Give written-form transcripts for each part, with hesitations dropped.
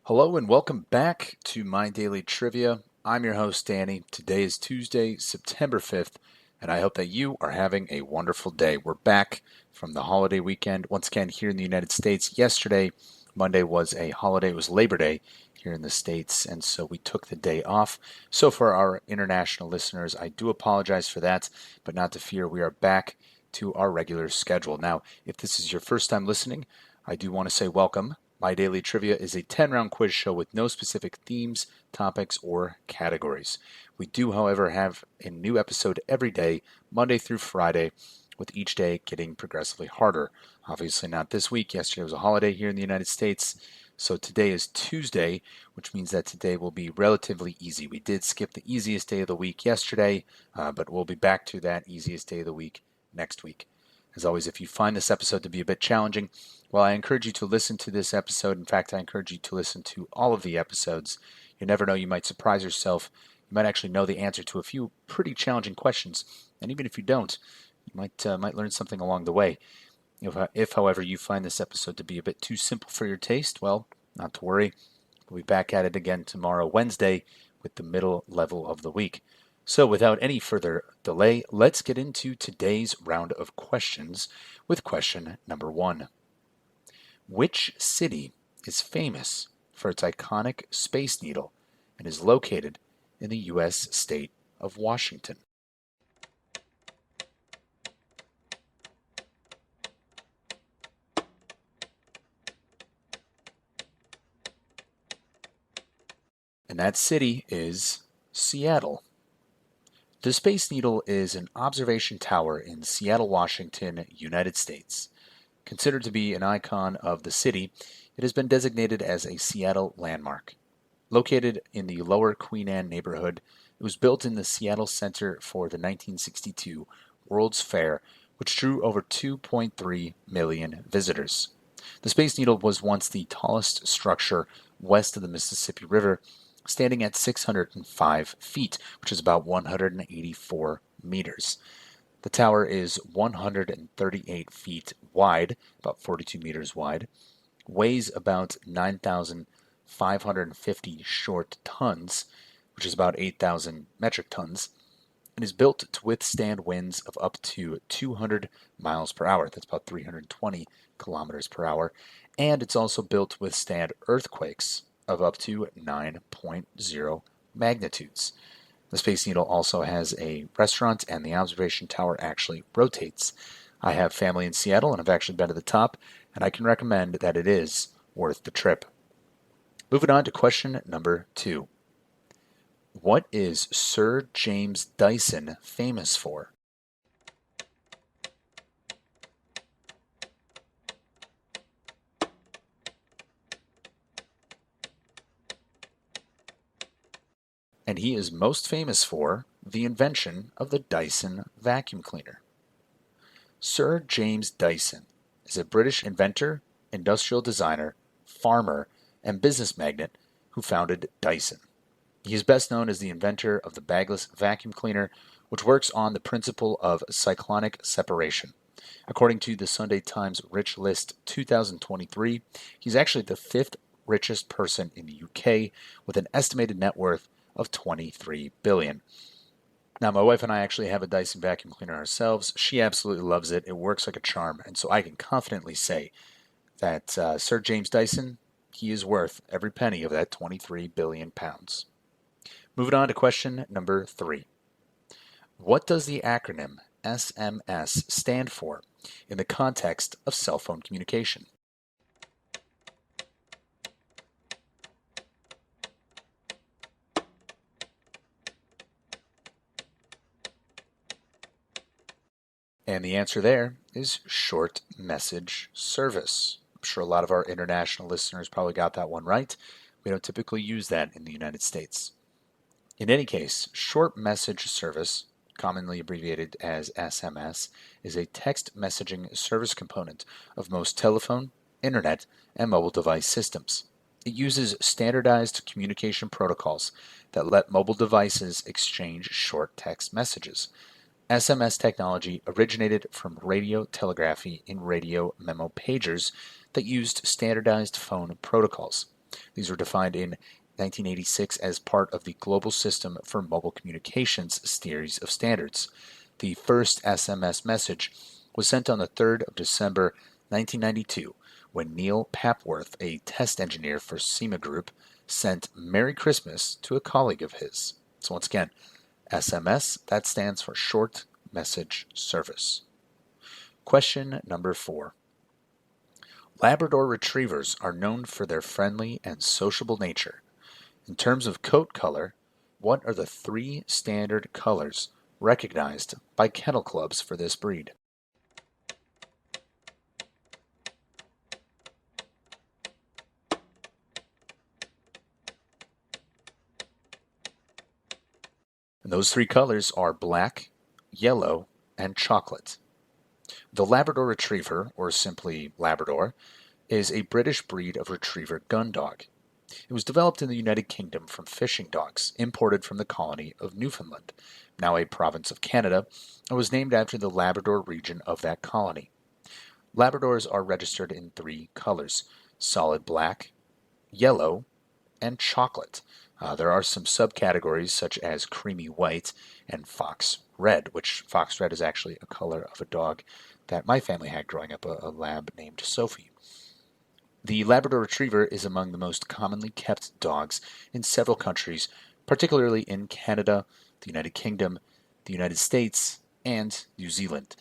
Hello and welcome back to My Daily Trivia. I'm your host, Danny. Today is Tuesday, September 5th, and I hope that you are having a wonderful day. We're back from the holiday weekend once again here in the United States. Yesterday, Monday, was a holiday. It was Labor Day here in the States, and so we took the day off. So for our international listeners, I do apologize for that, but not to fear, we are back to our regular schedule. Now, if this is your first time listening, I do want to say welcome. My Daily Trivia is a 10-round quiz show with no specific themes, topics, or categories. We do, however, have a new episode every day, Monday through Friday, with each day getting progressively harder. Obviously not this week. Yesterday was a holiday here in the United States. So today is Tuesday, which means that today will be relatively easy. We did skip the easiest day of the week yesterday, but we'll be back to that easiest day of the week next week. As always, if you find this episode to be a bit challenging, well, I encourage you to listen to this episode. In fact, I encourage you to listen to all of the episodes. You never know, you might surprise yourself. You might actually know the answer to a few pretty challenging questions. And even if you don't, you might learn something along the way. If, however, you find this episode to be a bit too simple for your taste, well, not to worry. We'll be back at it again tomorrow, Wednesday, with the middle level of the week. So without any further delay, let's get into today's round of questions with question number 1. Which city is famous for its iconic Space Needle and is located in the U.S. state of Washington? And that city is Seattle. The Space Needle is an observation tower in Seattle, Washington, United States. Considered to be an icon of the city, it has been designated as a Seattle landmark. Located in the Lower Queen Anne neighborhood, it was built in the Seattle Center for the 1962 World's Fair, which drew over 2.3 million visitors. The Space Needle was once the tallest structure west of the Mississippi River, standing at 605 feet, which is about 184 meters. The tower is 138 feet wide, about 42 meters wide, weighs about 9,550 short tons, which is about 8,000 metric tons, and is built to withstand winds of up to 200 miles per hour. That's about 320 kilometers per hour. And it's also built to withstand earthquakes of up to 9.0 magnitudes. The Space Needle also has a restaurant, and the observation tower actually rotates. I have family in Seattle, and I've actually been to the top, and I can recommend that it is worth the trip. Moving on to question number 2. What is Sir James Dyson famous for? And he is most famous for the invention of the Dyson vacuum cleaner. Sir James Dyson is a British inventor, industrial designer, farmer, and business magnate who founded Dyson. He is best known as the inventor of the bagless vacuum cleaner, which works on the principle of cyclonic separation. According to the Sunday Times Rich List 2023, he's actually the 5th richest person in the UK with an estimated net worth of $23 billion. Now, my wife and I actually have a Dyson vacuum cleaner ourselves. She absolutely loves it. It works like a charm, and so I can confidently say that Sir James Dyson, he is worth every penny of that 23 billion pounds. Moving on to question number 3. What does the acronym SMS stand for in the context of cell phone communication? And the answer there is short message service. I'm sure a lot of our international listeners probably got that one right. We don't typically use that in the United States. In any case, short message service, commonly abbreviated as SMS, is a text messaging service component of most telephone, internet, and mobile device systems. It uses standardized communication protocols that let mobile devices exchange short text messages. SMS technology originated from radio telegraphy in radio memo pagers that used standardized phone protocols. These were defined in 1986 as part of the Global System for Mobile Communications series of standards. The first SMS message was sent on the 3rd of December 1992 when Neil Papworth, a test engineer for SEMA Group, sent Merry Christmas to a colleague of his. So once again, SMS, that stands for Short Message Service. Question number 4. Labrador Retrievers are known for their friendly and sociable nature. In terms of coat color, what are the 3 standard colors recognized by kennel clubs for this breed? And those 3 colors are black, yellow, and chocolate. The Labrador Retriever, or simply Labrador, is a British breed of retriever gun dog. It was developed in the United Kingdom from fishing dogs imported from the colony of Newfoundland, now a province of Canada, and was named after the Labrador region of that colony. Labradors are registered in 3 colors: solid black, yellow, and chocolate. There are some subcategories such as creamy white and fox red, which fox red is actually a color of a dog that my family had growing up, a lab named Sophie. The Labrador Retriever is among the most commonly kept dogs in several countries, particularly in Canada, the United Kingdom, the United States, and New Zealand.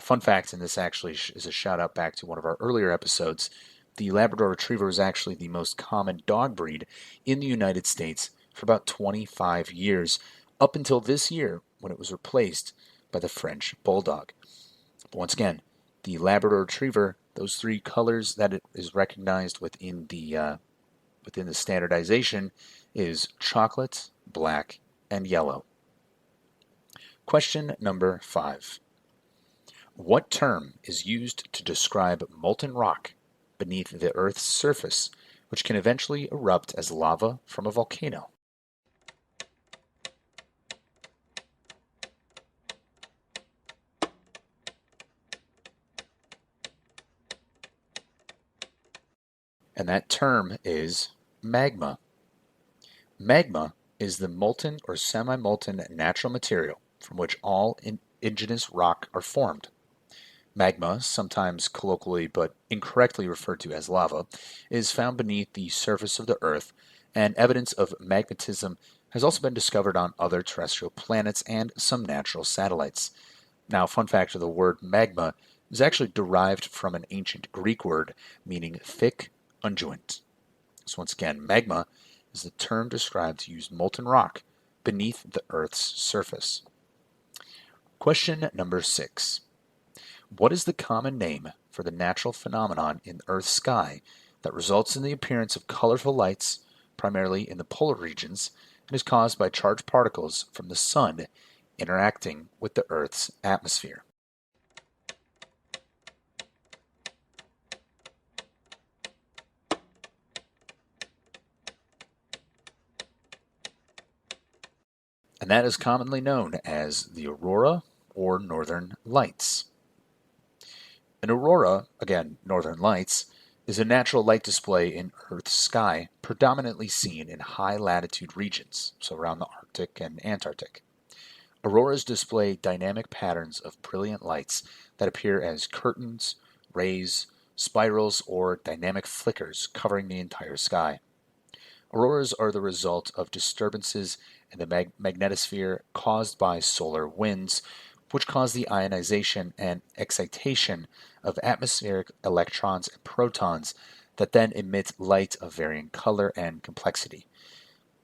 Fun fact, and this actually is a shout out back to one of our earlier episodes, the Labrador Retriever is actually the most common dog breed in the United States for about 25 years, up until this year when it was replaced by the French Bulldog. But once again, the Labrador Retriever, those 3 colors that it is recognized within the standardization is chocolate, black, and yellow. Question number 5. What term is used to describe molten rock beneath the Earth's surface, which can eventually erupt as lava from a volcano? And that term is magma. Magma is the molten or semi-molten natural material from which all indigenous rock are formed. Magma, sometimes colloquially but incorrectly referred to as lava, is found beneath the surface of the Earth, and evidence of magmatism has also been discovered on other terrestrial planets and some natural satellites. Now, fun fact of the word magma is actually derived from an ancient Greek word meaning thick unguent. So once again, magma is the term described to use molten rock beneath the Earth's surface. Question number 6. What is the common name for the natural phenomenon in Earth's sky that results in the appearance of colorful lights, primarily in the polar regions, and is caused by charged particles from the sun interacting with the Earth's atmosphere? And that is commonly known as the aurora or northern lights. An aurora, again, northern lights, is a natural light display in Earth's sky predominantly seen in high latitude regions, so around the Arctic and Antarctic. Auroras display dynamic patterns of brilliant lights that appear as curtains, rays, spirals, or dynamic flickers covering the entire sky. Auroras are the result of disturbances in the magnetosphere caused by solar winds, which cause the ionization and excitation of atmospheric electrons and protons that then emit light of varying color and complexity.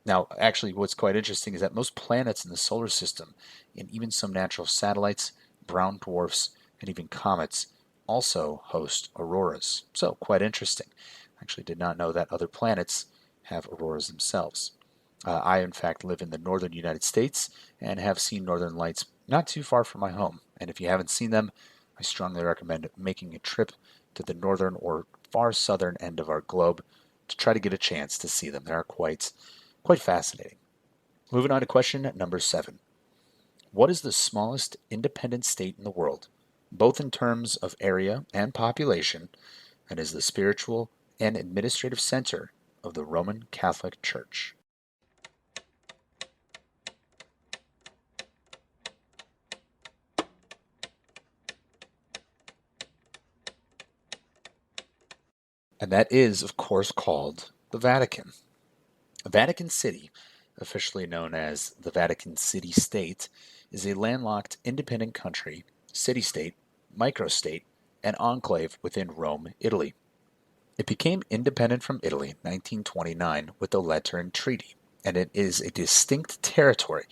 Now, actually, what's quite interesting is that most planets in the solar system, and even some natural satellites, brown dwarfs, and even comets, also host auroras. So, quite interesting. I actually did not know that other planets have auroras themselves. I, in fact, live in the northern United States and have seen northern lights not too far from my home. And if you haven't seen them, I strongly recommend making a trip to the northern or far southern end of our globe to try to get a chance to see them. They are quite fascinating. Moving on to question number 7. What is the smallest independent state in the world, both in terms of area and population, and is the spiritual and administrative center of the Roman Catholic Church? And that is, of course, called the Vatican. Vatican City, officially known as the Vatican City State, is a landlocked independent country, city state, microstate, and enclave within Rome, Italy. It became independent from Italy in 1929 with the Lateran Treaty, and it is a distinct territory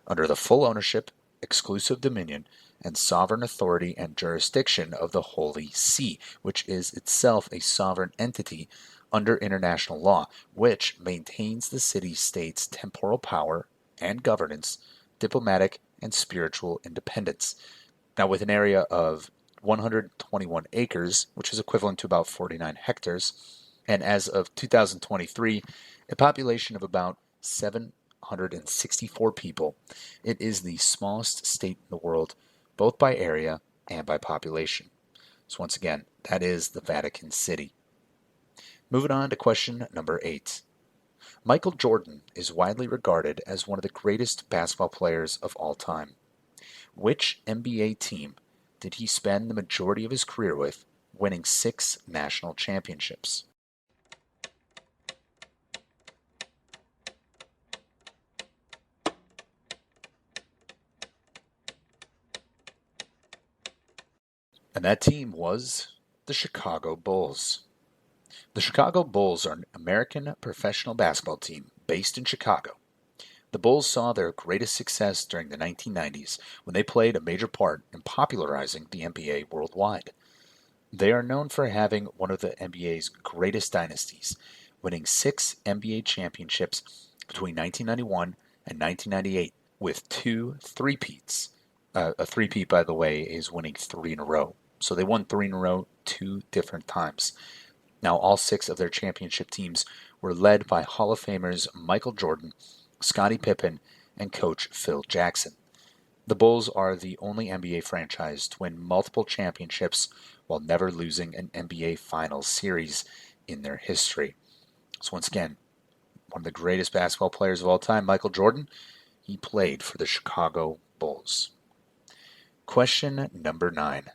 under the full ownership, exclusive dominion, and sovereign authority and jurisdiction of the Holy See, which is itself a sovereign entity under international law, which maintains the city-state's temporal power and governance, diplomatic and spiritual independence. Now, with an area of 121 acres, which is equivalent to about 49 hectares, and as of 2023, a population of about 764 people, it is the smallest state in the world, both by area and by population. So once again, that is the Vatican City. Moving on to question number 8. Michael Jordan is widely regarded as one of the greatest basketball players of all time. Which NBA team did he spend the majority of his career with, winning 6 national championships? And that team was the Chicago Bulls. The Chicago Bulls are an American professional basketball team based in Chicago. The Bulls saw their greatest success during the 1990s when they played a major part in popularizing the NBA worldwide. They are known for having one of the NBA's greatest dynasties, winning 6 NBA championships between 1991 and 1998 with 2 three-peats. A three-peat, by the way, is winning 3 in a row. So they won 3 in a row 2 different times. Now, all 6 of their championship teams were led by Hall of Famers Michael Jordan, Scottie Pippen, and coach Phil Jackson. The Bulls are the only NBA franchise to win multiple championships while never losing an NBA Finals series in their history. So once again, one of the greatest basketball players of all time, Michael Jordan, he played for the Chicago Bulls. Question number 9.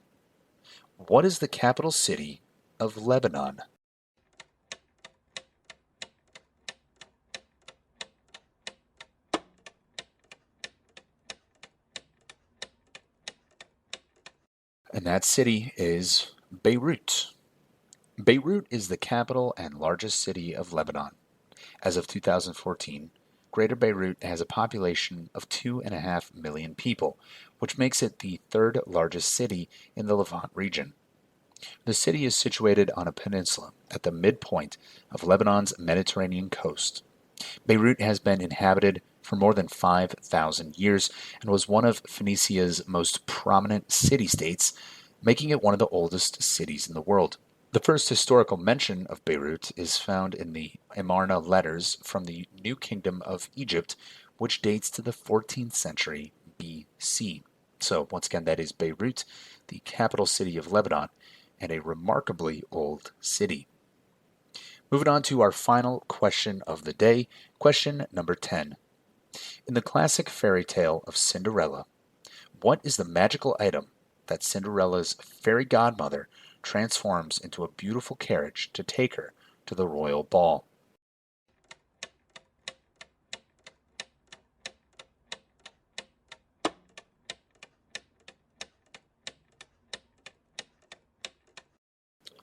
What is the capital city of Lebanon? And that city is Beirut. Beirut is the capital and largest city of Lebanon. As of 2014, Greater Beirut has a population of 2.5 million people, which makes it the 3rd largest city in the Levant region. The city is situated on a peninsula at the midpoint of Lebanon's Mediterranean coast. Beirut has been inhabited for more than 5,000 years and was one of Phoenicia's most prominent city-states, making it one of the oldest cities in the world. The first historical mention of Beirut is found in the Amarna letters from the New Kingdom of Egypt, which dates to the 14th century BC. So, once again, that is Beirut, the capital city of Lebanon, and a remarkably old city. Moving on to our final question of the day, question number 10. In the classic fairy tale of Cinderella, what is the magical item that Cinderella's fairy godmother transforms into a beautiful carriage to take her to the royal ball?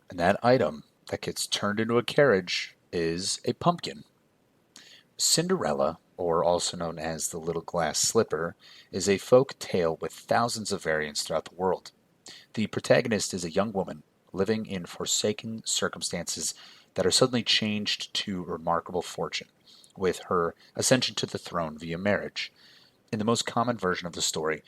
And that item that gets turned into a carriage is a pumpkin. Cinderella, or also known as the Little Glass Slipper, is a folk tale with thousands of variants throughout the world. The protagonist is a young woman living in forsaken circumstances that are suddenly changed to remarkable fortune, with her ascension to the throne via marriage. In the most common version of the story,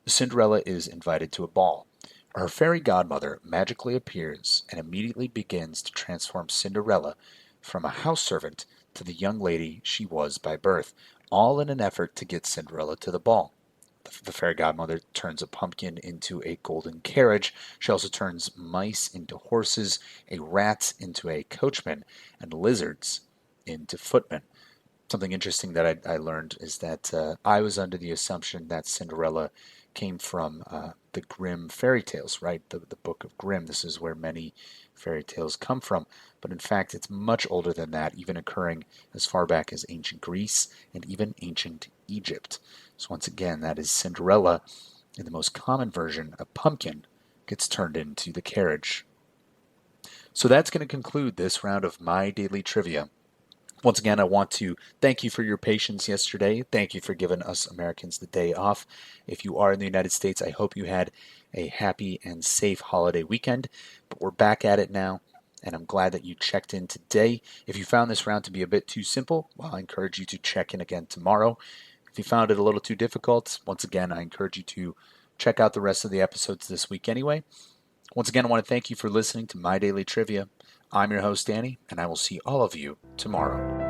Cinderella is invited to a ball. Her fairy godmother magically appears and immediately begins to transform Cinderella from a house servant to the young lady she was by birth, all in an effort to get Cinderella to the ball. The fairy godmother turns a pumpkin into a golden carriage. She also turns mice into horses, a rat into a coachman, and lizards into footmen. Something interesting that I learned is that I was under the assumption that Cinderella came from the Grimm fairy tales, right? The Book of Grimm. This is where many fairy tales come from. But in fact, it's much older than that, even occurring as far back as ancient Greece and even ancient Egypt. So, once again, that is Cinderella. In the most common version, a pumpkin gets turned into the carriage. So, that's going to conclude this round of My Daily Trivia. Once again, I want to thank you for your patience yesterday. Thank you for giving us Americans the day off. If you are in the United States, I hope you had a happy and safe holiday weekend. But we're back at it now, and I'm glad that you checked in today. If you found this round to be a bit too simple, well, I encourage you to check in again tomorrow. If you found it a little too difficult, once again, I encourage you to check out the rest of the episodes this week anyway. Once again, I want to thank you for listening to My Daily Trivia. I'm your host, Danny, and I will see all of you tomorrow.